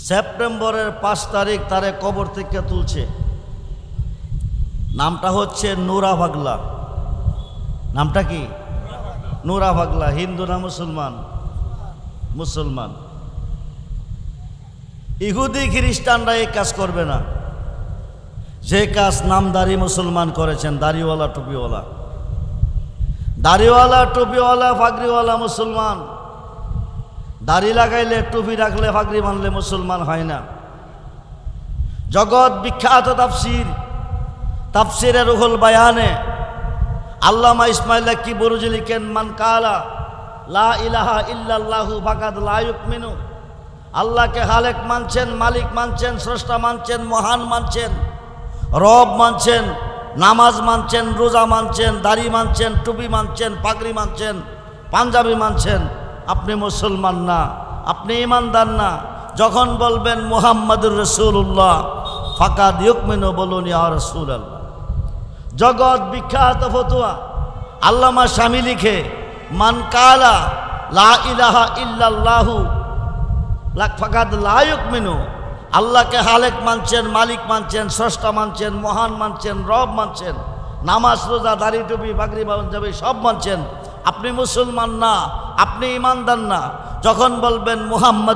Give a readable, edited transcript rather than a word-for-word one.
সেপ্টেম্বরের 5 তারিখ তারে কবর থেকে তুলছে। নামটা হচ্ছে নুরা ভাগলা। নামটা কি? নুরা ভাগলা। হিন্দু না মুসলমান? মুসলমান। ইহুদি খ্রিস্টানরা এই কাজ করবে না, যে কাজ নামদারি মুসলমান করেছেন। দাড়িওয়ালা টুপিওয়ালা, দাড়িওয়ালা টুপিওয়ালা ফাগরিওয়ালা মুসলমান। দাড়ি লাগাইলে টুপি রাখলে ফাগরি মানলে মুসলমান হয় না। জগৎ বিখ্যাত তাফসির, তাফসিরে রুহুল বায়ানে আল্লামা ইসমাইল কি বুরুজি লিখেন, মান কালা লা ইলাহা ইল্লাল্লাহু ফাকাদ লা ইউমিনু। আল্লাহকে খালেক মানছেন, মালিক মানছেন, স্রষ্টা মানছেন, মহান মানছেন, রব মানছেন, নামাজ মানছেন, রোজা মানছেন, দাড়ি মানছেন, টুপি মানছেন, পাগড়ি মানছেন, পাঞ্জাবি মানছেন, আপনি মুসলমান না, আপনি ইমানদার না। যখন বলবেন মুহাম্মাদুর রাসূলুল্লাহ ফাকাদ ইউমিনু, বলুন ইয়া রাসূলুল্লাহ। জগৎ বিখ্যাত ফতোয়া আল্লামা শামী লিখে, মান কালা লা ইলাহা ইল্লাল্লাহু ফাকাদ লা ইউমিনু। আল্লাহকে খালেক মানছেন, মালিক মানছেন, স্রষ্টা মানছেন, মহান মানছেন, রব মানছেন, নামাজ রোজা দাড়ি টুপি পাগড়ি পাঞ্জাবি সব মানছেন, আপনি মুসলমান না, আপনি ইমানদার না। যখন বলবেন মুহাম্মদ